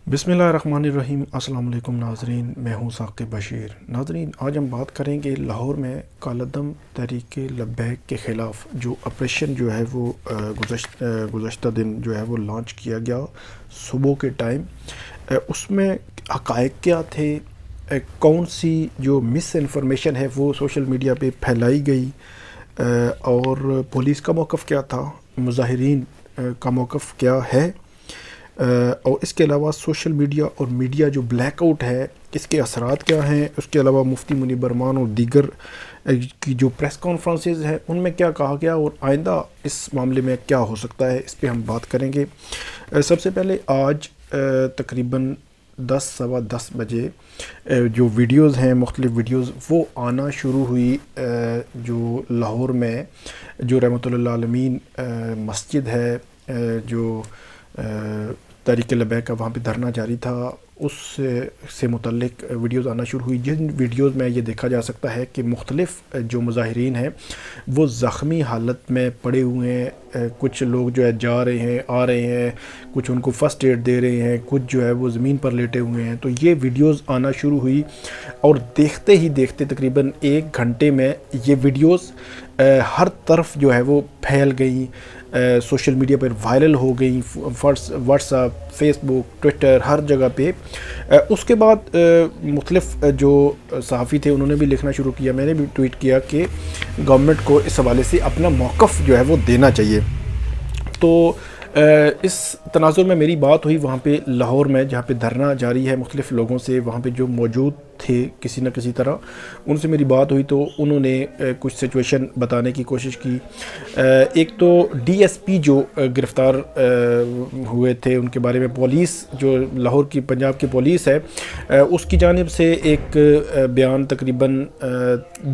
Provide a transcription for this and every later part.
بسم اللہ الرحمن الرحیم۔ السلام علیکم ناظرین، میں ہوں ثاقب بشیر۔ ناظرین، آج ہم بات کریں گے لاہور میں کالعدم تحریک لبیک کے خلاف جو آپریشن جو ہے وہ گزشتہ دن جو ہے وہ لانچ کیا گیا صبح کے ٹائم۔ اس میں حقائق کیا تھے، کون سی جو مس انفارمیشن ہے وہ سوشل میڈیا پہ پھیلائی گئی، اور پولیس کا موقف کیا تھا، مظاہرین کا موقف کیا ہے، اور اس کے علاوہ سوشل میڈیا اور میڈیا جو بلیک آؤٹ ہے اس کے اثرات کیا ہیں۔ اس کے علاوہ مفتی منیب ارمان اور دیگر کی جو پریس کانفرنسز ہیں ان میں کیا کہا گیا اور آئندہ اس معاملے میں کیا ہو سکتا ہے، اس پہ ہم بات کریں گے۔ سب سے پہلے آج تقریباً 10 بجے جو ویڈیوز ہیں، مختلف ویڈیوز وہ آنا شروع ہوئی، جو لاہور میں جو رحمۃ اللہ عالمین مسجد ہے، جو تحریک لبیک کا وہاں پہ دھرنا جاری تھا، اس سے متعلق ویڈیوز آنا شروع ہوئی، جن ویڈیوز میں یہ دیکھا جا سکتا ہے کہ مختلف جو مظاہرین ہیں وہ زخمی حالت میں پڑے ہوئے ہیں۔ کچھ لوگ جو ہے جا رہے ہیں، آ رہے ہیں، کچھ ان کو فرسٹ ایڈ دے رہے ہیں، کچھ جو ہے وہ زمین پر لیٹے ہوئے ہیں۔ تو یہ ویڈیوز آنا شروع ہوئی اور دیکھتے ہی دیکھتے تقریباً 1 گھنٹے میں یہ ویڈیوز ہر طرف جو ہے وہ پھیل گئیں، سوشل میڈیا پر وائرل ہو گئیں، واٹس ایپ، فیس بک، ٹویٹر، ہر جگہ پہ۔ اس کے بعد مختلف جو صحافی تھے انہوں نے بھی لکھنا شروع کیا، میں نے بھی ٹویٹ کیا کہ گورنمنٹ کو اس حوالے سے اپنا موقف جو ہے وہ دینا چاہیے۔ تو اس تناظر میں میری بات ہوئی وہاں پہ لاہور میں، جہاں پہ دھرنا جاری ہے، مختلف لوگوں سے وہاں پہ جو موجود تھے کسی نہ کسی طرح، ان سے میری بات ہوئی تو انہوں نے کچھ سچویشن بتانے کی کوشش کی۔ ایک تو ڈی ایس پی جو گرفتار ہوئے تھے ان کے بارے میں پولیس جو لاہور کی پنجاب کی پولیس ہے اس کی جانب سے ایک بیان تقریباً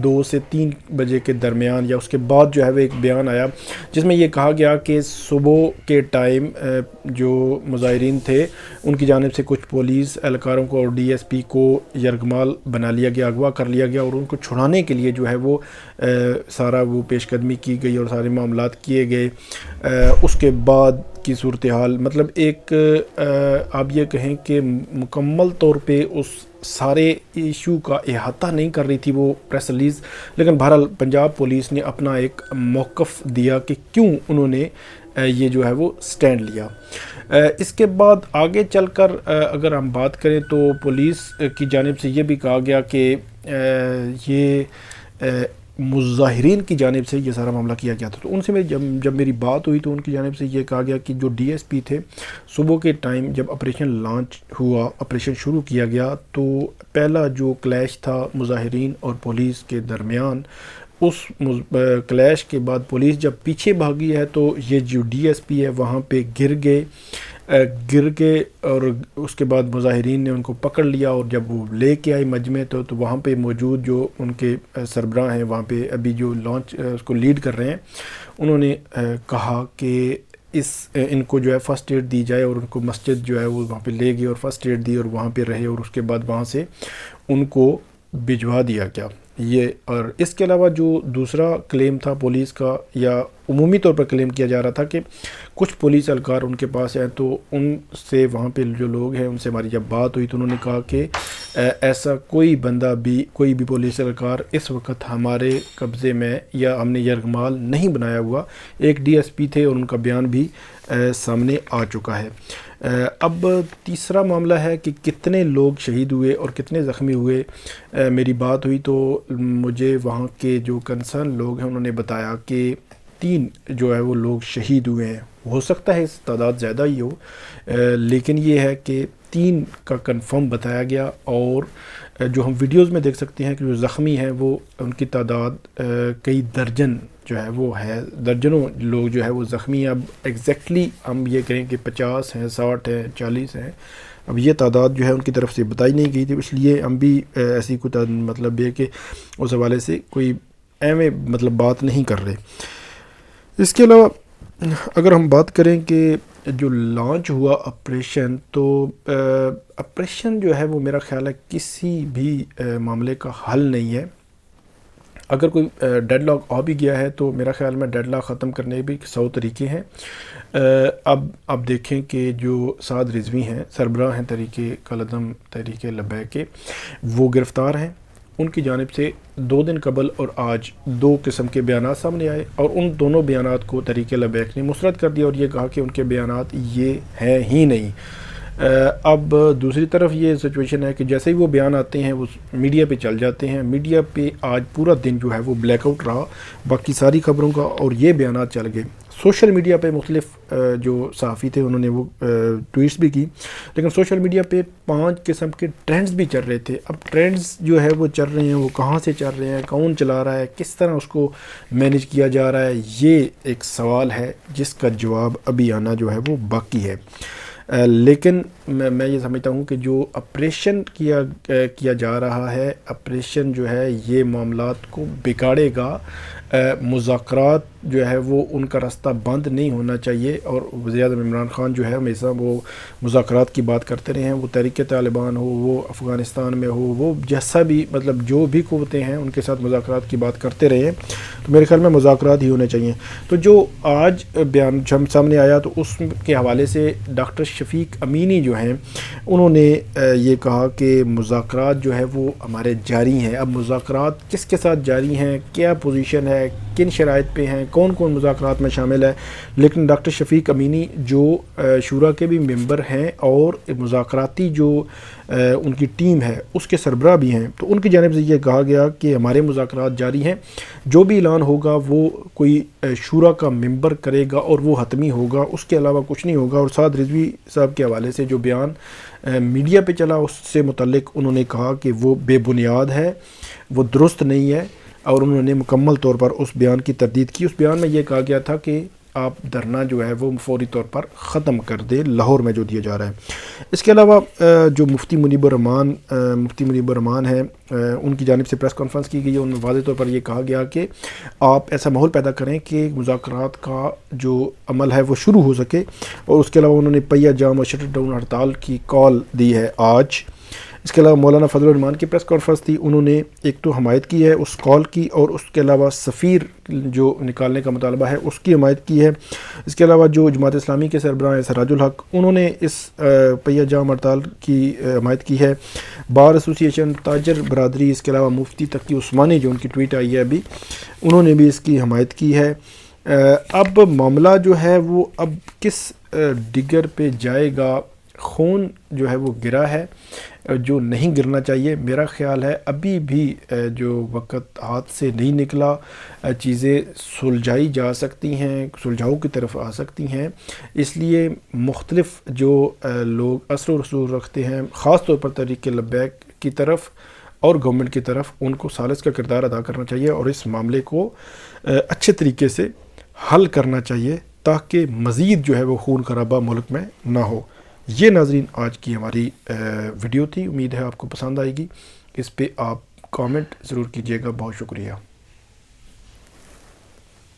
2 سے 3 بجے کے درمیان یا اس کے بعد جو ہے وہ ایک بیان آیا جس میں یہ کہا گیا کہ صبح کے ٹائم جو مظاہرین تھے ان کی جانب سے کچھ پولیس اہلکاروں کو اور ڈی ایس پی کو یرغمال بنا لیا گیا، اغوا کر لیا گیا، اور ان کو چھڑانے کے لیے جو ہے وہ سارا وہ پیش قدمی کی گئی اور سارے معاملات کیے گئے۔ اس کے بعد کی صورتحال مطلب ایک آپ یہ کہیں کہ مکمل طور پہ اس سارے ایشو کا احاطہ نہیں کر رہی تھی وہ پریس ریلیز، لیکن بہرحال پنجاب پولیس نے اپنا ایک موقف دیا کہ کیوں انہوں نے یہ جو ہے وہ سٹینڈ لیا۔ اس کے بعد آگے چل کر اگر ہم بات کریں تو پولیس کی جانب سے یہ بھی کہا گیا کہ یہ مظاہرین کی جانب سے یہ سارا معاملہ کیا گیا تھا۔ تو ان سے جب میری بات ہوئی تو ان کی جانب سے یہ کہا گیا کہ جو ڈی ایس پی تھے صبح کے ٹائم جب آپریشن لانچ ہوا، آپریشن شروع کیا گیا، تو پہلا جو کلیش تھا مظاہرین اور پولیس کے درمیان، اس کلیش کے بعد پولیس جب پیچھے بھاگی ہے تو یہ جو ڈی ایس پی ہے وہاں پہ گر گئے اور اس کے بعد مظاہرین نے ان کو پکڑ لیا، اور جب وہ لے کے آئی مجمع تو وہاں پہ موجود جو ان کے سربراہ ہیں وہاں پہ ابھی جو لانچ اس کو لیڈ کر رہے ہیں، انہوں نے کہا کہ ان کو جو ہے فرسٹ ایڈ دی جائے، اور ان کو مسجد جو ہے وہ وہاں پہ لے گئے اور فرسٹ ایڈ دی اور وہاں پہ رہے، اور اس کے بعد وہاں سے ان کو بھجوا دیا گیا یہ۔ اور اس کے علاوہ جو دوسرا کلیم تھا پولیس کا، یا عمومی طور پر کلیم کیا جا رہا تھا کہ کچھ پولیس اہلکار ان کے پاس ہیں، تو ان سے وہاں پہ جو لوگ ہیں ان سے ہماری جب بات ہوئی تو انہوں نے کہا کہ ایسا کوئی بندہ بھی، کوئی بھی پولیس اہلکار اس وقت ہمارے قبضے میں یا ہم نے یرغمال نہیں بنایا ہوا۔ ایک ڈی ایس پی تھے اور ان کا بیان بھی سامنے آ چکا ہے۔ اب تیسرا معاملہ ہے کہ کتنے لوگ شہید ہوئے اور کتنے زخمی ہوئے۔ میری بات ہوئی تو مجھے وہاں کے جو کنسرن لوگ ہیں انہوں نے بتایا کہ 3 جو ہے وہ لوگ شہید ہوئے ہیں، ہو سکتا ہے اس تعداد زیادہ ہی ہو، لیکن یہ ہے کہ 3 کا کنفرم بتایا گیا، اور جو ہم ویڈیوز میں دیکھ سکتے ہیں کہ جو زخمی ہیں وہ ان کی تعداد کئی درجن جو ہے وہ ہے، درجنوں لوگ جو ہے وہ زخمی ہیں۔ اب ایگزیکٹلی ہم یہ کہیں کہ 50 ہیں، 60 ہیں، 40 ہیں، اب یہ تعداد جو ہے ان کی طرف سے بتائی نہیں گئی تھی، اس لیے ہم بھی ایسی کوئی مطلب یہ کہ اس حوالے سے کوئی اہم مطلب بات نہیں کر رہے۔ اس کے علاوہ اگر ہم بات کریں کہ جو لانچ ہوا آپریشن، تو آپریشن جو ہے وہ میرا خیال ہے کسی بھی معاملے کا حل نہیں ہے۔ اگر کوئی ڈیڈ لاک آ بھی گیا ہے تو میرا خیال میں ڈیڈ لاک ختم کرنے بھی 100 طریقے ہیں۔ اب دیکھیں کہ جو سعد رضوی ہیں، سربراہ ہیں تحریک کالعدم تحریک لبیک کے، وہ گرفتار ہیں۔ ان کی جانب سے 2 دن قبل اور آج 2 قسم کے بیانات سامنے آئے، اور ان دونوں بیانات کو تحریک لبیک نے مسترد کر دیا اور یہ کہا کہ ان کے بیانات یہ ہیں ہی نہیں۔ اب دوسری طرف یہ سچویشن ہے کہ جیسے ہی وہ بیان آتے ہیں وہ میڈیا پہ چل جاتے ہیں۔ میڈیا پہ آج پورا دن جو ہے وہ بلیک آؤٹ رہا باقی ساری خبروں کا، اور یہ بیانات چل گئے۔ سوشل میڈیا پہ مختلف جو صحافی تھے انہوں نے وہ ٹویٹس بھی کی، لیکن سوشل میڈیا پہ 5 قسم کے ٹرینڈز بھی چل رہے تھے۔ اب ٹرینڈز جو ہے وہ چل رہے ہیں، وہ کہاں سے چل رہے ہیں، کون چلا رہا ہے، کس طرح اس کو مینیج کیا جا رہا ہے، یہ ایک سوال ہے جس کا جواب ابھی آنا جو ہے وہ باقی ہے۔ لیکن میں یہ سمجھتا ہوں کہ جو آپریشن کیا جا رہا ہے، آپریشن جو ہے یہ معاملات کو بگاڑے گا۔ مذاکرات جو ہے وہ ان کا راستہ بند نہیں ہونا چاہیے، اور وزیر اعظم عمران خان جو ہے ہمیشہ وہ مذاکرات کی بات کرتے رہے ہیں، وہ تحریک طالبان ہو، وہ افغانستان میں ہو، وہ جیسا بھی مطلب جو بھی قوتیں ہیں ان کے ساتھ مذاکرات کی بات کرتے رہے ہیں، تو میرے خیال میں مذاکرات ہی ہونے چاہیے۔ تو جو آج بیان سامنے آیا تو اس کے حوالے سے ڈاکٹر شفیق امینی جو ہیں انہوں نے یہ کہا کہ مذاکرات جو ہے وہ ہمارے جاری ہیں۔ اب مذاکرات کس کے ساتھ جاری ہیں، کیا پوزیشن ہے، کن شرائط پہ ہیں، کون کون مذاکرات میں شامل ہے، لیکن ڈاکٹر شفیق امینی جو شورا کے بھی ممبر ہیں اور مذاکراتی جو ان کی ٹیم ہے اس کے سربراہ بھی ہیں، تو ان کی جانب سے یہ کہا گیا کہ ہمارے مذاکرات جاری ہیں، جو بھی اعلان ہوگا وہ کوئی شورا کا ممبر کرے گا اور وہ حتمی ہوگا، اس کے علاوہ کچھ نہیں ہوگا۔ اور سعد رضوی صاحب کے حوالے سے جو بیان میڈیا پہ چلا اس سے متعلق انہوں نے کہا کہ وہ بے بنیاد ہے، وہ درست نہیں ہے، اور انہوں نے مکمل طور پر اس بیان کی تردید کی۔ اس بیان میں یہ کہا گیا تھا کہ آپ دھرنا جو ہے وہ فوری طور پر ختم کر دیں لاہور میں جو دیا جا رہا ہے۔ اس کے علاوہ جو مفتی منیب الرحمان ہیں ان کی جانب سے پریس کانفرنس کی گئی ہے، ان میں واضح طور پر یہ کہا گیا کہ آپ ایسا ماحول پیدا کریں کہ مذاکرات کا جو عمل ہے وہ شروع ہو سکے، اور اس کے علاوہ انہوں نے پہیہ جام اور شٹر ڈاؤن ہڑتال کی کال دی ہے آج۔ اس کے علاوہ مولانا فضل الرحمان کی پریس کانفرنس تھی، انہوں نے ایک تو حمایت کی ہے اس کال کی، اور اس کے علاوہ سفیر جو نکالنے کا مطالبہ ہے اس کی حمایت کی ہے۔ اس کے علاوہ جو جماعت اسلامی کے سربراہ ہیں سراج الحق، انہوں نے اس پہیہ جام ہڑتال کی حمایت کی ہے۔ بار ایسوسی ایشن، تاجر برادری، اس کے علاوہ مفتی تقی عثمانی جو ان کی ٹویٹ آئی ہے ابھی، انہوں نے بھی اس کی حمایت کی ہے۔ اب معاملہ جو ہے وہ اب کس ڈگر پہ جائے گا؟ خون جو ہے وہ گرا ہے جو نہیں گرنا چاہیے۔ میرا خیال ہے ابھی بھی جو وقت ہاتھ سے نہیں نکلا، چیزیں سلجھائی جا سکتی ہیں، سلجھاؤ کی طرف آ سکتی ہیں، اس لیے مختلف جو لوگ اثر و رسوخ رکھتے ہیں خاص طور پر تحریک لبیک کی طرف اور گورنمنٹ کی طرف، ان کو ثالث کا کردار ادا کرنا چاہیے اور اس معاملے کو اچھے طریقے سے حل کرنا چاہیے تاکہ مزید جو ہے وہ خون خرابہ ملک میں نہ ہو۔ یہ ناظرین آج کی ہماری ویڈیو تھی، امید ہے آپ کو پسند آئے گی۔ اس پہ آپ کامنٹ ضرور کیجیے گا۔ بہت شکریہ۔